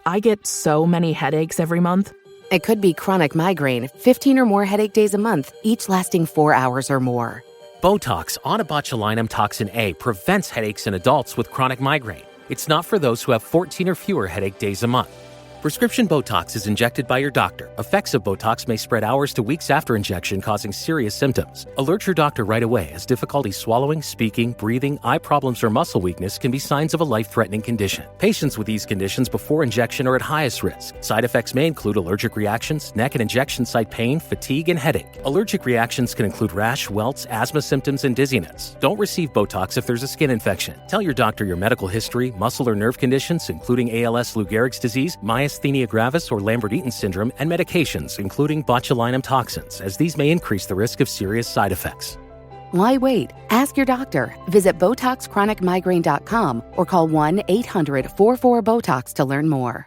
I get so many headaches every month. It could be chronic migraine, 15 or more headache days a month, each lasting 4 hours or more. Botox, onabotulinum toxin A, prevents headaches in adults with chronic migraine. It's not for those who have 14 or fewer headache days a month. Prescription Botox is injected by your doctor. Effects of Botox may spread hours to weeks after injection, causing serious symptoms. Alert your doctor right away, as difficulty swallowing, speaking, breathing, eye problems, or muscle weakness can be signs of a life-threatening condition. Patients with these conditions before injection are at highest risk. Side effects may include allergic reactions, neck and injection site pain, fatigue, and headache. Allergic reactions can include rash, welts, asthma symptoms, and dizziness. Don't receive Botox if there's a skin infection. Tell your doctor your medical history, muscle or nerve conditions, including ALS, Lou Gehrig's disease, myasthenia gravis, or Lambert-Eaton syndrome, and medications, including botulinum toxins, as these may increase the risk of serious side effects. Why wait? Ask your doctor. Visit BotoxChronicMigraine.com or call 1-800-44-BOTOX to learn more.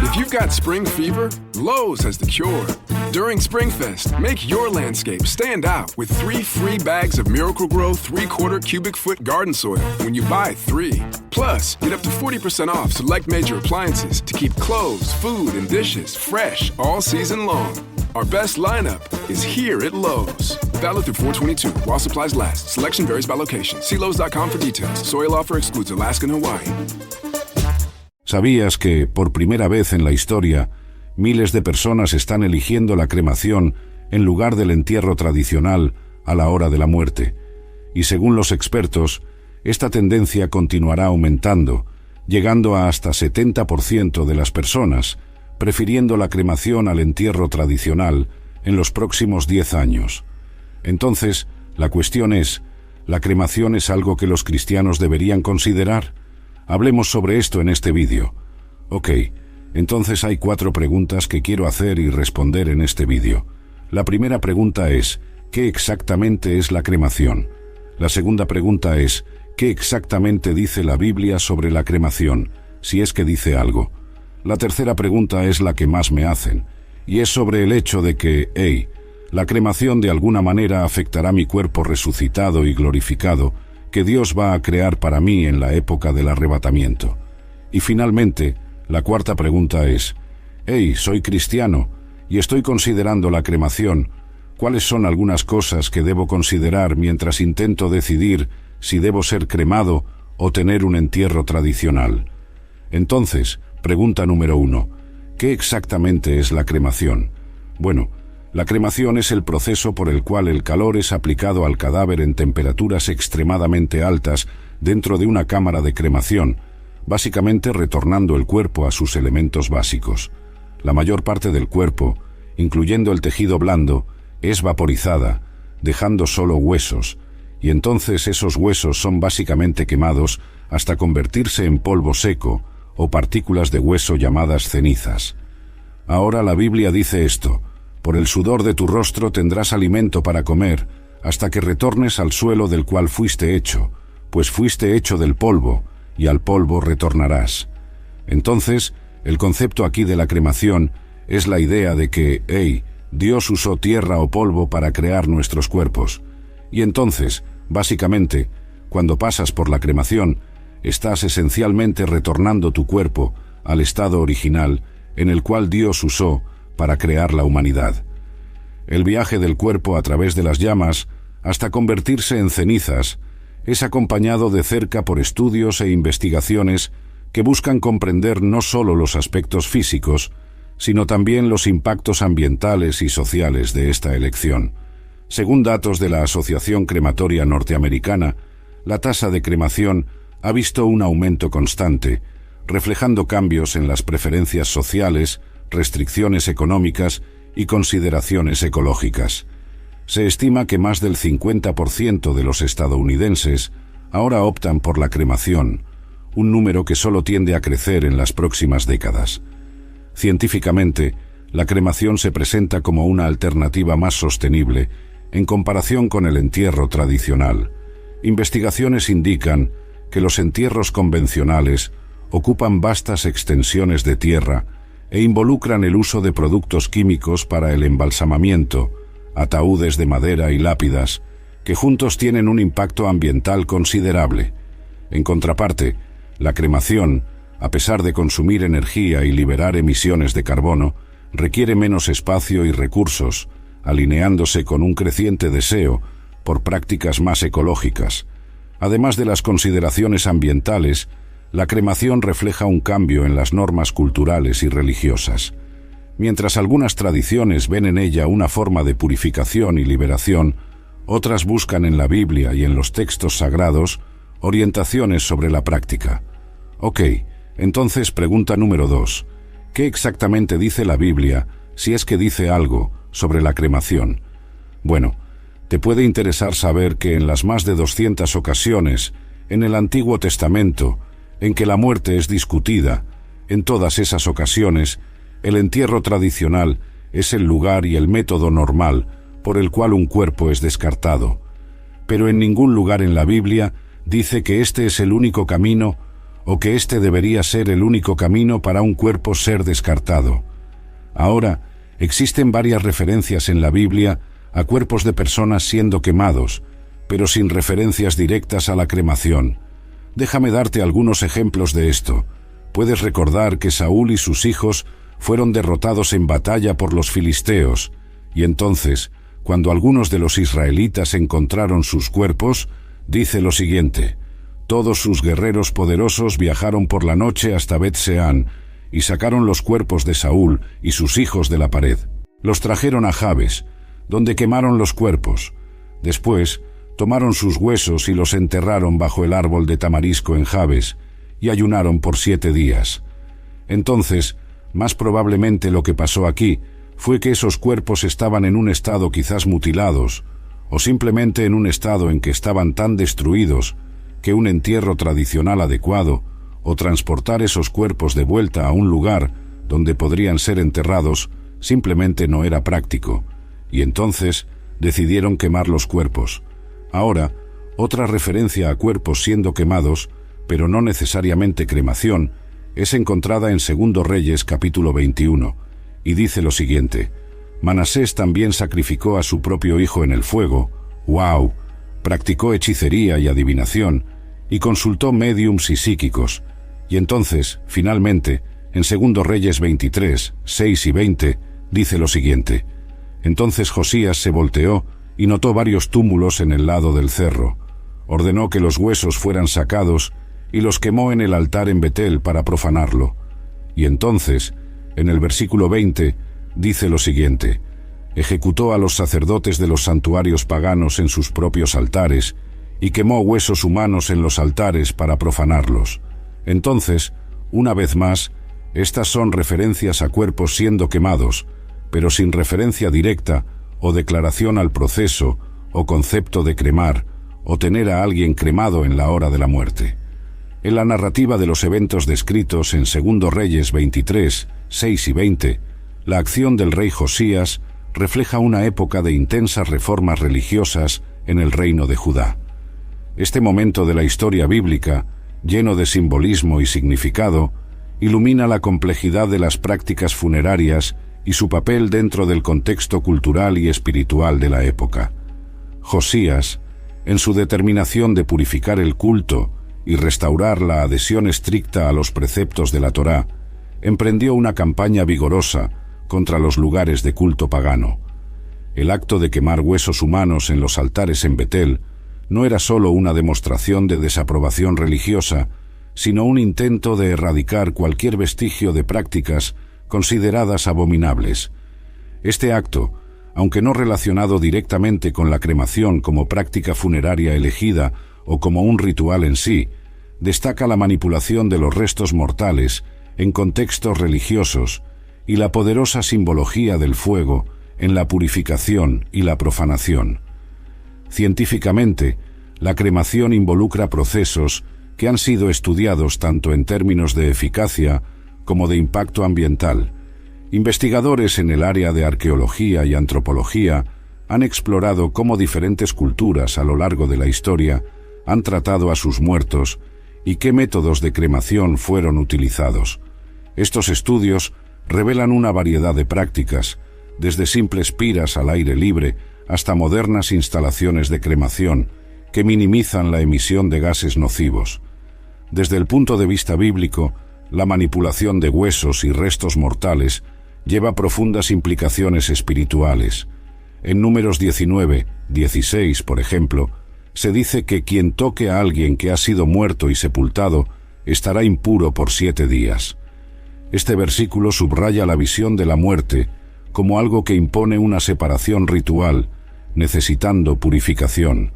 If you've got spring fever, Lowe's has the cure. During SpringFest, make your landscape stand out with 3 free bags of Miracle-Gro 3/4 cubic foot garden soil when you buy 3. Plus, get up to 40% off select major appliances to keep clothes, food, and dishes fresh all season long. Our best lineup is here at Lowe's. Valid through 4/22 while supplies last. Selection varies by location. See Lowe's.com for details. Soil offer excludes Alaska and Hawaii. ¿Sabías que, por primera vez en la historia, miles de personas están eligiendo la cremación en lugar del entierro tradicional a la hora de la muerte? Y según los expertos, esta tendencia continuará aumentando, llegando a hasta 70% de las personas prefiriendo la cremación al entierro tradicional en los próximos 10 años. Entonces, la cuestión es, ¿la cremación es algo que los cristianos deberían considerar? Hablemos sobre esto en este vídeo. Ok, entonces hay 4 preguntas que quiero hacer y responder en este vídeo. La primera pregunta es, ¿qué exactamente es la cremación? La segunda pregunta es, ¿qué exactamente dice la Biblia sobre la cremación, si es que dice algo? La tercera pregunta es la que más me hacen, y es sobre el hecho de que, la cremación de alguna manera afectará mi cuerpo resucitado y glorificado, que Dios va a crear para mí en la época del arrebatamiento. Y finalmente, la cuarta pregunta es, soy cristiano y estoy considerando la cremación. ¿Cuáles son algunas cosas que debo considerar mientras intento decidir si debo ser cremado o tener un entierro tradicional? Entonces, pregunta número 1. ¿Qué exactamente es la cremación? Bueno, la cremación es el proceso por el cual el calor es aplicado al cadáver en temperaturas extremadamente altas dentro de una cámara de cremación, básicamente retornando el cuerpo a sus elementos básicos. La mayor parte del cuerpo, incluyendo el tejido blando, es vaporizada, dejando solo huesos, y entonces esos huesos son básicamente quemados hasta convertirse en polvo seco o partículas de hueso llamadas cenizas. Ahora la Biblia dice esto: por el sudor de tu rostro tendrás alimento para comer, hasta que retornes al suelo del cual fuiste hecho, pues fuiste hecho del polvo, y al polvo retornarás. Entonces, el concepto aquí de la cremación es la idea de que, Dios usó tierra o polvo para crear nuestros cuerpos. Y entonces, básicamente, cuando pasas por la cremación, estás esencialmente retornando tu cuerpo al estado original en el cual Dios usó para crear la humanidad. El viaje del cuerpo a través de las llamas hasta convertirse en cenizas es acompañado de cerca por estudios e investigaciones que buscan comprender no solo los aspectos físicos, sino también los impactos ambientales y sociales de esta elección. Según datos de la Asociación Crematoria Norteamericana, la tasa de cremación ha visto un aumento constante, reflejando cambios en las preferencias sociales, restricciones económicas y consideraciones ecológicas. Se estima que más del 50% de los estadounidenses ahora optan por la cremación, un número que solo tiende a crecer en las próximas décadas. Científicamente, la cremación se presenta como una alternativa más sostenible en comparación con el entierro tradicional. Investigaciones indican que los entierros convencionales ocupan vastas extensiones de tierra e involucran el uso de productos químicos para el embalsamamiento, ataúdes de madera y lápidas, que juntos tienen un impacto ambiental considerable. En contraparte, la cremación, a pesar de consumir energía y liberar emisiones de carbono, requiere menos espacio y recursos, alineándose con un creciente deseo por prácticas más ecológicas. Además de las consideraciones ambientales, la cremación refleja un cambio en las normas culturales y religiosas. Mientras algunas tradiciones ven en ella una forma de purificación y liberación, otras buscan en la Biblia y en los textos sagrados orientaciones sobre la práctica. Ok, entonces pregunta número 2. ¿Qué exactamente dice la Biblia, si es que dice algo, sobre la cremación? Bueno, te puede interesar saber que en las más de 200 ocasiones en el Antiguo Testamento en que la muerte es discutida, en todas esas ocasiones, el entierro tradicional es el lugar y el método normal por el cual un cuerpo es descartado. Pero en ningún lugar en la Biblia dice que este es el único camino o que este debería ser el único camino para un cuerpo ser descartado. Ahora, existen varias referencias en la Biblia a cuerpos de personas siendo quemados, pero sin referencias directas a la cremación. Déjame darte algunos ejemplos de esto. Puedes recordar que Saúl y sus hijos fueron derrotados en batalla por los filisteos, y entonces, cuando algunos de los israelitas encontraron sus cuerpos, dice lo siguiente: todos sus guerreros poderosos viajaron por la noche hasta Bet-Seán y sacaron los cuerpos de Saúl y sus hijos de la pared. Los trajeron a Jabes, donde quemaron los cuerpos. Después, tomaron sus huesos y los enterraron bajo el árbol de tamarisco en Jabes, y ayunaron por 7 días. Entonces, más probablemente lo que pasó aquí fue que esos cuerpos estaban en un estado quizás mutilados, o simplemente en un estado en que estaban tan destruidos que un entierro tradicional adecuado, o transportar esos cuerpos de vuelta a un lugar donde podrían ser enterrados, simplemente no era práctico, y entonces decidieron quemar los cuerpos. Ahora, otra referencia a cuerpos siendo quemados, pero no necesariamente cremación, es encontrada en 2 Reyes capítulo 21, y dice lo siguiente: Manasés también sacrificó a su propio hijo en el fuego, ¡wow!, practicó hechicería y adivinación, y consultó médiums y psíquicos, y entonces, finalmente, en 2 Reyes 23, 6 y 20, dice lo siguiente: Entonces Josías se volteó y notó varios túmulos en el lado del cerro. Ordenó que los huesos fueran sacados y los quemó en el altar en Betel para profanarlo. Y entonces, en el versículo 20, dice lo siguiente: Ejecutó a los sacerdotes de los santuarios paganos en sus propios altares y quemó huesos humanos en los altares para profanarlos. Entonces, una vez más, estas son referencias a cuerpos siendo quemados, pero sin referencia directa o declaración al proceso o concepto de cremar o tener a alguien cremado en la hora de la muerte. En la narrativa de los eventos descritos en 2 Reyes 23, 6 y 20, la acción del rey Josías refleja una época de intensas reformas religiosas en el reino de Judá. Este momento de la historia bíblica, lleno de simbolismo y significado, ilumina la complejidad de las prácticas funerarias y su papel dentro del contexto cultural y espiritual de la época. Josías, en su determinación de purificar el culto y restaurar la adhesión estricta a los preceptos de la Torá, emprendió una campaña vigorosa contra los lugares de culto pagano. El acto de quemar huesos humanos en los altares en Betel no era solo una demostración de desaprobación religiosa, sino un intento de erradicar cualquier vestigio de prácticas consideradas abominables. Este acto, aunque no relacionado directamente con la cremación como práctica funeraria elegida o como un ritual en sí, destaca la manipulación de los restos mortales en contextos religiosos y la poderosa simbología del fuego en la purificación y la profanación. Científicamente, la cremación involucra procesos que han sido estudiados tanto en términos de eficacia como de impacto ambiental. Investigadores en el área de arqueología y antropología han explorado cómo diferentes culturas a lo largo de la historia han tratado a sus muertos y qué métodos de cremación fueron utilizados. Estos estudios revelan una variedad de prácticas, desde simples piras al aire libre hasta modernas instalaciones de cremación que minimizan la emisión de gases nocivos. Desde el punto de vista bíblico, La manipulación de huesos y restos mortales lleva profundas implicaciones espirituales. En Números 19:16, por ejemplo, se dice que quien toque a alguien que ha sido muerto y sepultado estará impuro por 7 días. Este versículo subraya la visión de la muerte como algo que impone una separación ritual, necesitando purificación.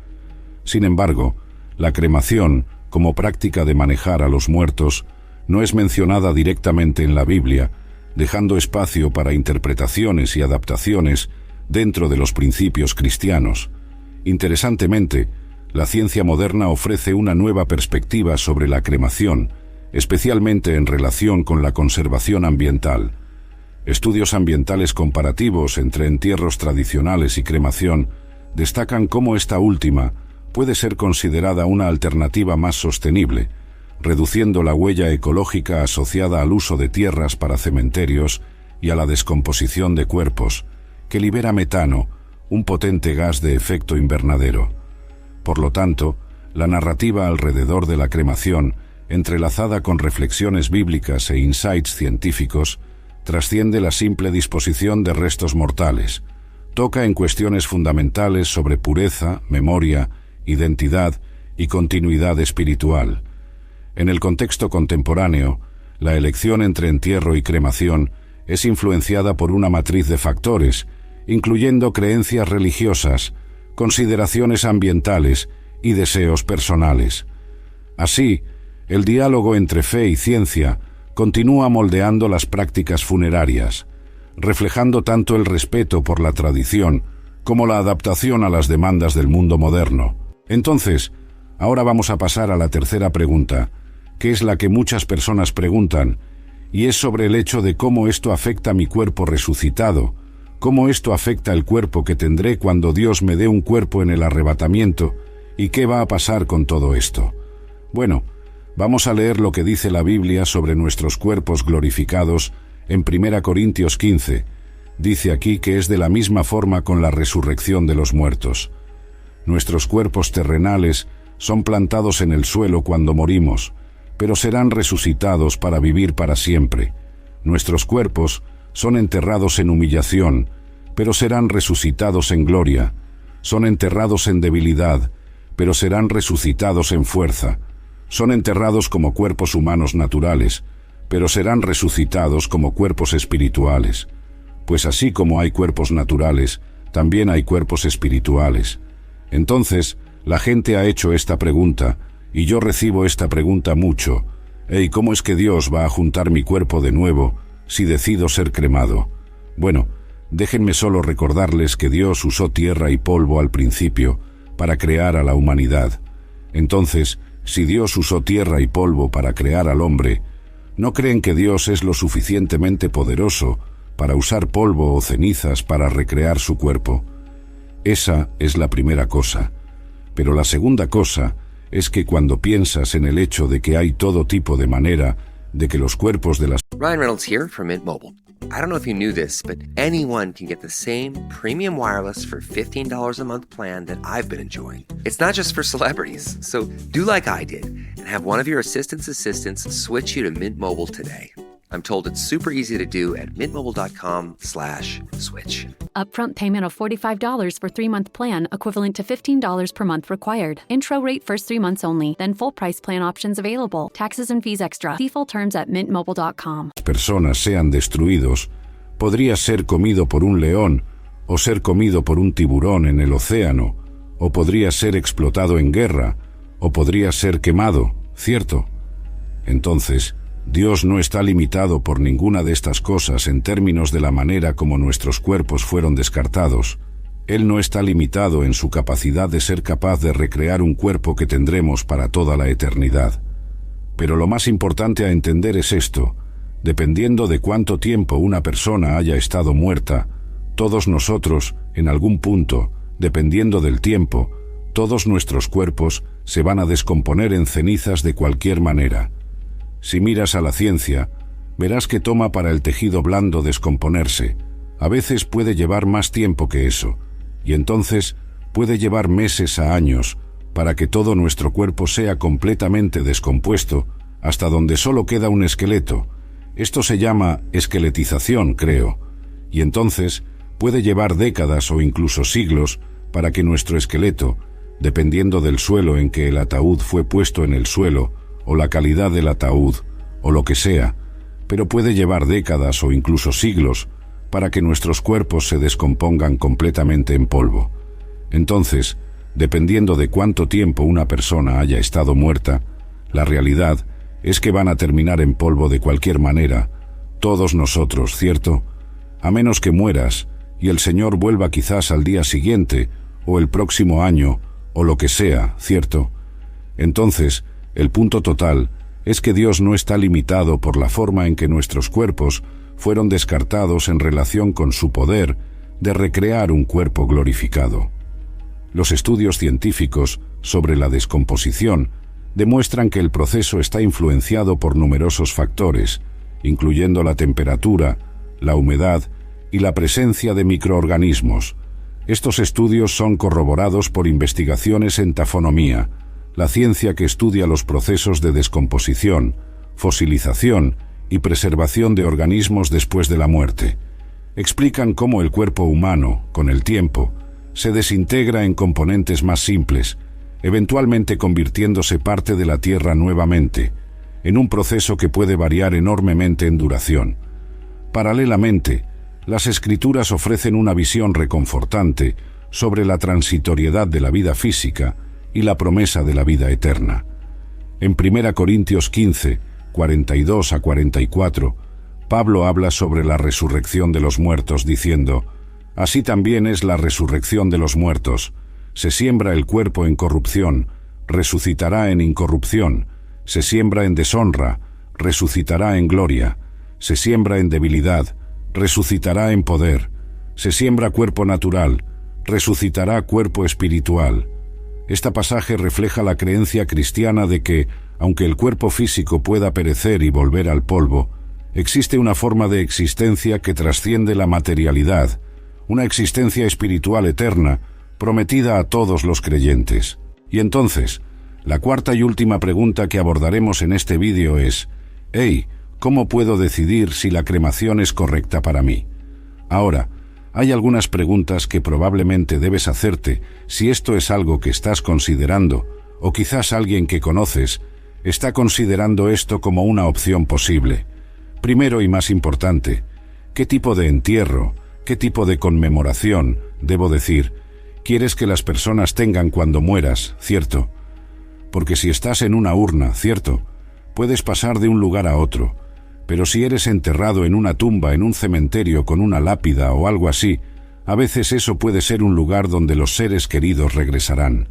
Sin embargo, la cremación, como práctica de manejar a los muertos, no es mencionada directamente en la Biblia, dejando espacio para interpretaciones y adaptaciones dentro de los principios cristianos. Interesantemente, la ciencia moderna ofrece una nueva perspectiva sobre la cremación, especialmente en relación con la conservación ambiental. Estudios ambientales comparativos entre entierros tradicionales y cremación destacan cómo esta última puede ser considerada una alternativa más sostenible, reduciendo la huella ecológica asociada al uso de tierras para cementerios y a la descomposición de cuerpos, que libera metano, un potente gas de efecto invernadero. Por lo tanto, la narrativa alrededor de la cremación, entrelazada con reflexiones bíblicas e insights científicos, trasciende la simple disposición de restos mortales. Toca en cuestiones fundamentales sobre pureza, memoria, identidad y continuidad espiritual. En el contexto contemporáneo, la elección entre entierro y cremación es influenciada por una matriz de factores, incluyendo creencias religiosas, consideraciones ambientales y deseos personales. Así, el diálogo entre fe y ciencia continúa moldeando las prácticas funerarias, reflejando tanto el respeto por la tradición como la adaptación a las demandas del mundo moderno. Entonces, ahora vamos a pasar a la tercera pregunta, que es la que muchas personas preguntan, y es sobre el hecho de cómo esto afecta a mi cuerpo resucitado, cómo esto afecta el cuerpo que tendré cuando Dios me dé un cuerpo en el arrebatamiento, y qué va a pasar con todo esto. Bueno, vamos a leer lo que dice la Biblia sobre nuestros cuerpos glorificados en 1 Corintios 15. Dice aquí que es de la misma forma con la resurrección de los muertos. Nuestros cuerpos terrenales son plantados en el suelo cuando morimos, pero serán resucitados para vivir para siempre. Nuestros cuerpos son enterrados en humillación, pero serán resucitados en gloria. Son enterrados en debilidad, pero serán resucitados en fuerza. Son enterrados como cuerpos humanos naturales, pero serán resucitados como cuerpos espirituales. Pues así como hay cuerpos naturales, también hay cuerpos espirituales. Entonces, la gente ha hecho esta pregunta, y yo recibo esta pregunta mucho. ¿Y cómo es que Dios va a juntar mi cuerpo de nuevo si decido ser cremado? Bueno, déjenme solo recordarles que Dios usó tierra y polvo al principio para crear a la humanidad. Entonces, si Dios usó tierra y polvo para crear al hombre, ¿no creen que Dios es lo suficientemente poderoso para usar polvo o cenizas para recrear su cuerpo? Esa es la primera cosa. Pero la segunda cosa es que cuando piensas en el hecho de que hay todo tipo de manera de que los cuerpos de las... Ryan Reynolds here from Mint Mobile. I don't know if you knew this, but anyone can get the same premium wireless for $15 a month plan that I've been enjoying. It's not just for celebrities. So do like I did and have one of your assistant's assistants switch you to Mint Mobile today. I'm told it's super easy to do at mintmobile.com/switch. Upfront payment of $45 for 3-month plan, equivalent to $15 per month required. Intro rate first 3 months only, then full price plan options available. Taxes and fees extra. See full terms at mintmobile.com. Personas sean destruidos, podría ser comido por un león, o ser comido por un tiburón en el océano, o podría ser explotado en guerra, o podría ser quemado, ¿cierto? Entonces, Dios no está limitado por ninguna de estas cosas en términos de la manera como nuestros cuerpos fueron descartados. Él no está limitado en su capacidad de ser capaz de recrear un cuerpo que tendremos para toda la eternidad. Pero lo más importante a entender es esto: dependiendo de cuánto tiempo una persona haya estado muerta, todos nosotros, en algún punto, dependiendo del tiempo, todos nuestros cuerpos se van a descomponer en cenizas de cualquier manera. Si miras a la ciencia, verás que toma para el tejido blando descomponerse. A veces puede llevar más tiempo que eso, y entonces puede llevar meses a años para que todo nuestro cuerpo sea completamente descompuesto hasta donde solo queda un esqueleto. Esto se llama esqueletización, creo, y entonces puede llevar décadas o incluso siglos para que nuestro esqueleto, dependiendo del suelo en que el ataúd fue puesto en el suelo, o la calidad del ataúd, o lo que sea, pero puede llevar décadas o incluso siglos para que nuestros cuerpos se descompongan completamente en polvo. Entonces, dependiendo de cuánto tiempo una persona haya estado muerta, la realidad es que van a terminar en polvo de cualquier manera, todos nosotros, ¿cierto? A menos que mueras y el Señor vuelva quizás al día siguiente, o el próximo año, o lo que sea, ¿cierto? Entonces, el punto total es que Dios no está limitado por la forma en que nuestros cuerpos fueron descartados en relación con su poder de recrear un cuerpo glorificado. Los estudios científicos sobre la descomposición demuestran que el proceso está influenciado por numerosos factores, incluyendo la temperatura, la humedad y la presencia de microorganismos. Estos estudios son corroborados por investigaciones en tafonomía, la ciencia que estudia los procesos de descomposición, fosilización y preservación de organismos después de la muerte. Explican cómo el cuerpo humano, con el tiempo, se desintegra en componentes más simples, eventualmente convirtiéndose parte de la Tierra nuevamente, en un proceso que puede variar enormemente en duración. Paralelamente, las Escrituras ofrecen una visión reconfortante sobre la transitoriedad de la vida física y la promesa de la vida eterna. En 1 Corintios 15, 42 a 44, Pablo habla sobre la resurrección de los muertos, diciendo: «Así también es la resurrección de los muertos. Se siembra el cuerpo en corrupción, resucitará en incorrupción. Se siembra en deshonra, resucitará en gloria. Se siembra en debilidad, resucitará en poder. Se siembra cuerpo natural, resucitará cuerpo espiritual». Este pasaje refleja la creencia cristiana de que, aunque el cuerpo físico pueda perecer y volver al polvo, existe una forma de existencia que trasciende la materialidad, una existencia espiritual eterna, prometida a todos los creyentes. Y entonces, la cuarta y última pregunta que abordaremos en este vídeo es: «Hey, ¿cómo puedo decidir si la cremación es correcta para mí?». Ahora, hay algunas preguntas que probablemente debes hacerte si esto es algo que estás considerando, o quizás alguien que conoces está considerando esto como una opción posible. Primero y más importante, ¿qué tipo de entierro, qué tipo de conmemoración, debo decir, quieres que las personas tengan cuando mueras, cierto? Porque si estás en una urna, cierto, puedes pasar de un lugar a otro, pero si eres enterrado en una tumba, en un cementerio con una lápida o algo así, a veces eso puede ser un lugar donde los seres queridos regresarán.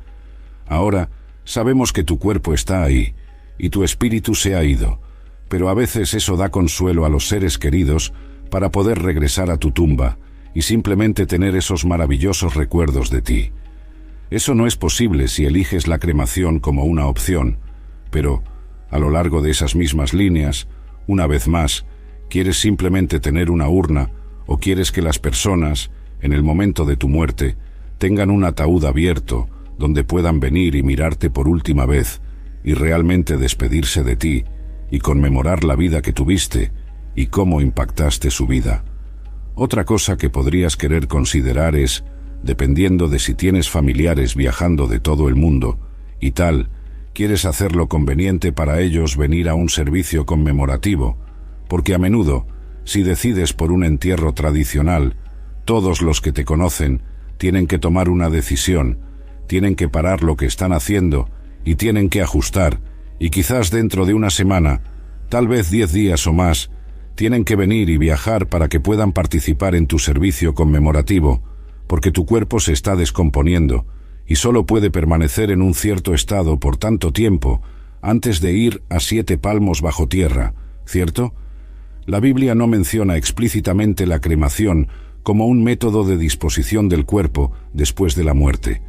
Ahora, sabemos que tu cuerpo está ahí, y tu espíritu se ha ido, pero a veces eso da consuelo a los seres queridos para poder regresar a tu tumba y simplemente tener esos maravillosos recuerdos de ti. Eso no es posible si eliges la cremación como una opción, pero, a lo largo de esas mismas líneas, una vez más, ¿quieres simplemente tener una urna o quieres que las personas, en el momento de tu muerte, tengan un ataúd abierto donde puedan venir y mirarte por última vez y realmente despedirse de ti y conmemorar la vida que tuviste y cómo impactaste su vida? Otra cosa que podrías querer considerar es, dependiendo de si tienes familiares viajando de todo el mundo y tal, ¿quieres hacerlo conveniente para ellos venir a un servicio conmemorativo? Porque a menudo, si decides por un entierro tradicional, todos los que te conocen tienen que tomar una decisión, tienen que parar lo que están haciendo y tienen que ajustar, y quizás dentro de una semana, tal vez 10 días o más, tienen que venir y viajar para que puedan participar en tu servicio conmemorativo, porque tu cuerpo se está descomponiendo y solo puede permanecer en un cierto estado por tanto tiempo antes de ir a 7 palmos bajo tierra, ¿cierto? La Biblia no menciona explícitamente la cremación como un método de disposición del cuerpo después de la muerte.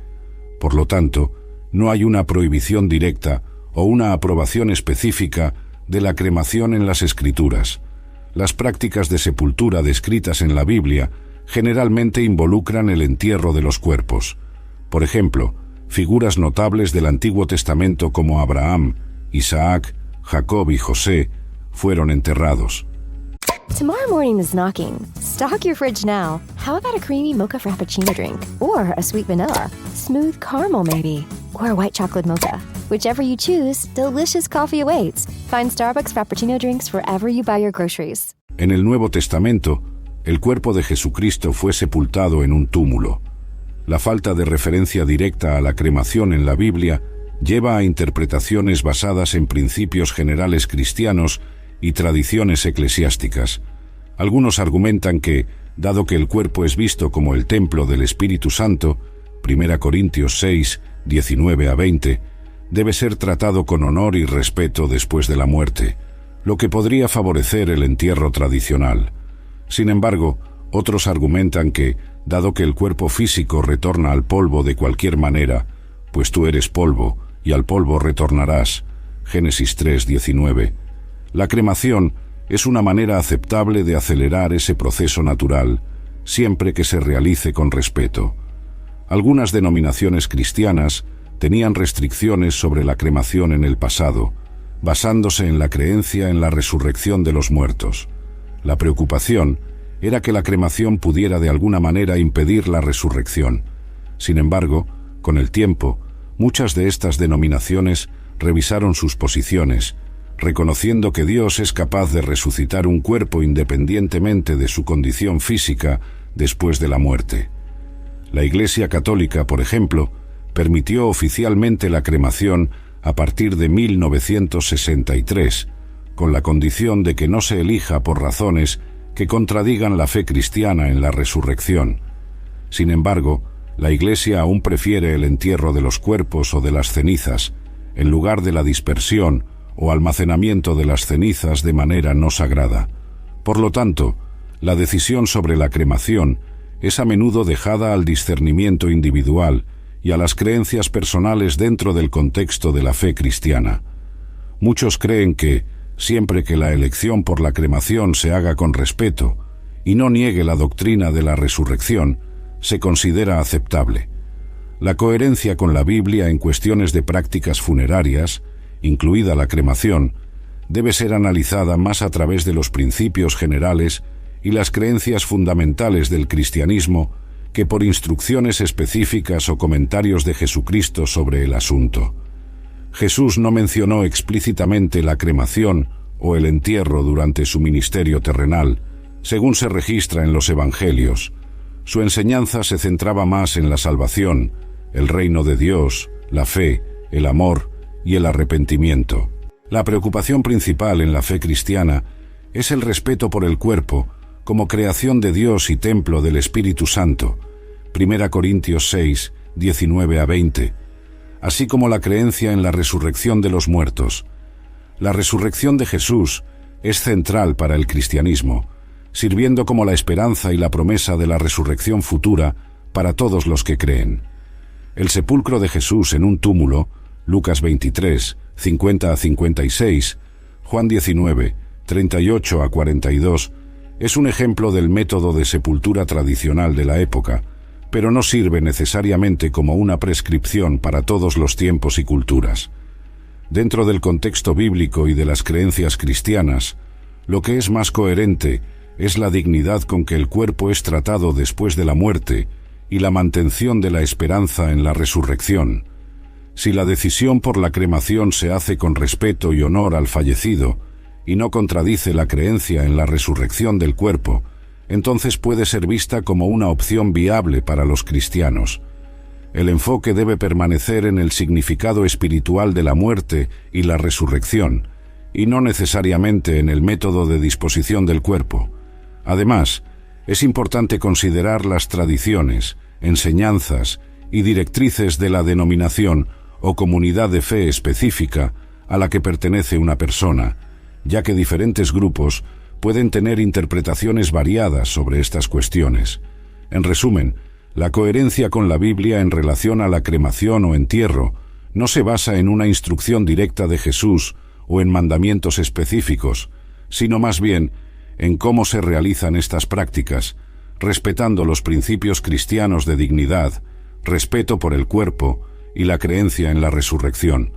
Por lo tanto, no hay una prohibición directa o una aprobación específica de la cremación en las Escrituras. Las prácticas de sepultura descritas en la Biblia generalmente involucran el entierro de los cuerpos. Por ejemplo, figuras notables del Antiguo Testamento como Abraham, Isaac, Jacob y José fueron enterrados. Tomorrow morning is knocking. Stock your fridge now. How about a creamy mocha frappuccino drink? Or a sweet vanilla? Smooth caramel maybe? Or a white chocolate mocha? Whichever you choose, delicious coffee awaits. Find Starbucks Frappuccino drinks wherever you buy your groceries. En el Nuevo Testamento, el cuerpo de Jesucristo fue sepultado en un túmulo. La falta de referencia directa a la cremación en la Biblia lleva a interpretaciones basadas en principios generales cristianos y tradiciones eclesiásticas. Algunos argumentan que, dado que el cuerpo es visto como el templo del Espíritu Santo, 1 Corintios 6, 19 a 20, debe ser tratado con honor y respeto después de la muerte, lo que podría favorecer el entierro tradicional. Sin embargo, otros argumentan que, dado que el cuerpo físico retorna al polvo de cualquier manera, pues tú eres polvo, y al polvo retornarás, Génesis 3, 19, la cremación es una manera aceptable de acelerar ese proceso natural, siempre que se realice con respeto. Algunas denominaciones cristianas tenían restricciones sobre la cremación en el pasado, basándose en la creencia en la resurrección de los muertos. La preocupación era que la cremación pudiera de alguna manera impedir la resurrección. Sin embargo, con el tiempo, muchas de estas denominaciones revisaron sus posiciones, reconociendo que Dios es capaz de resucitar un cuerpo independientemente de su condición física después de la muerte. La Iglesia Católica, por ejemplo, permitió oficialmente la cremación a partir de 1963, con la condición de que no se elija por razones que contradigan la fe cristiana en la resurrección. Sin embargo, la Iglesia aún prefiere el entierro de los cuerpos o de las cenizas, en lugar de la dispersión o almacenamiento de las cenizas de manera no sagrada. Por lo tanto, la decisión sobre la cremación es a menudo dejada al discernimiento individual y a las creencias personales dentro del contexto de la fe cristiana. Muchos creen que, siempre que la elección por la cremación se haga con respeto y no niegue la doctrina de la resurrección, se considera aceptable. La coherencia con la Biblia en cuestiones de prácticas funerarias, incluida la cremación, debe ser analizada más a través de los principios generales y las creencias fundamentales del cristianismo que por instrucciones específicas o comentarios de Jesucristo sobre el asunto. Jesús no mencionó explícitamente la cremación o el entierro durante su ministerio terrenal, según se registra en los Evangelios. Su enseñanza se centraba más en la salvación, el reino de Dios, la fe, el amor y el arrepentimiento. La preocupación principal en la fe cristiana es el respeto por el cuerpo como creación de Dios y templo del Espíritu Santo, 1 Corintios 6, 19 a 20, así como la creencia en la resurrección de los muertos. La resurrección de Jesús es central para el cristianismo, sirviendo como la esperanza y la promesa de la resurrección futura para todos los que creen. El sepulcro de Jesús en un túmulo, Lucas 23, 50 a 56, Juan 19, 38 a 42, es un ejemplo del método de sepultura tradicional de la época, pero no sirve necesariamente como una prescripción para todos los tiempos y culturas. Dentro del contexto bíblico y de las creencias cristianas, lo que es más coherente es la dignidad con que el cuerpo es tratado después de la muerte y la mantención de la esperanza en la resurrección. Si la decisión por la cremación se hace con respeto y honor al fallecido y no contradice la creencia en la resurrección del cuerpo, entonces puede ser vista como una opción viable para los cristianos. El enfoque debe permanecer en el significado espiritual de la muerte y la resurrección, y no necesariamente en el método de disposición del cuerpo. Además, es importante considerar las tradiciones, enseñanzas y directrices de la denominación o comunidad de fe específica a la que pertenece una persona, ya que diferentes grupos pueden tener interpretaciones variadas sobre estas cuestiones. En resumen, la coherencia con la Biblia en relación a la cremación o entierro no se basa en una instrucción directa de Jesús o en mandamientos específicos, sino más bien en cómo se realizan estas prácticas, respetando los principios cristianos de dignidad, respeto por el cuerpo y la creencia en la resurrección.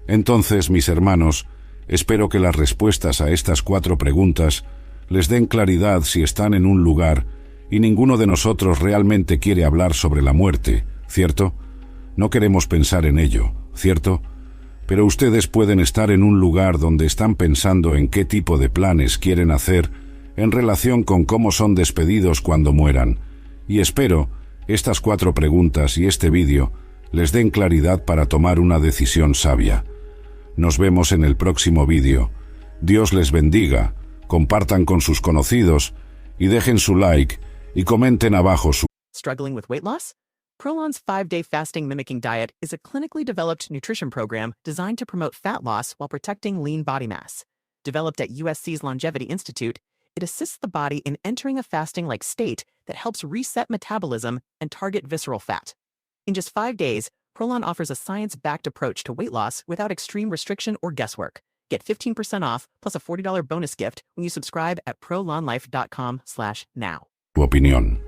Entonces, mis hermanos, Espero que las respuestas a estas 4 preguntas les den claridad si están en un lugar y ninguno de nosotros realmente quiere hablar sobre la muerte, ¿cierto? No queremos pensar en ello, ¿cierto? Pero ustedes pueden estar en un lugar donde están pensando en qué tipo de planes quieren hacer en relación con cómo son despedidos cuando mueran, y espero estas 4 preguntas y este vídeo les den claridad para tomar una decisión sabia. Nos vemos en el próximo vídeo. Dios les bendiga, compartan con sus conocidos y dejen su like y comenten abajo su... Struggling with weight loss? Prolon's 5-day fasting mimicking diet is a clinically developed nutrition program designed to promote fat loss while protecting lean body mass. Developed at USC's Longevity Institute, it assists the body in entering a fasting-like state that helps reset metabolism and target visceral fat. In just 5 days, Prolon offers a science-backed approach to weight loss without extreme restriction or guesswork. Get 15% off plus a $40 bonus gift when you subscribe at prolonlife.com/now. Tu opinión.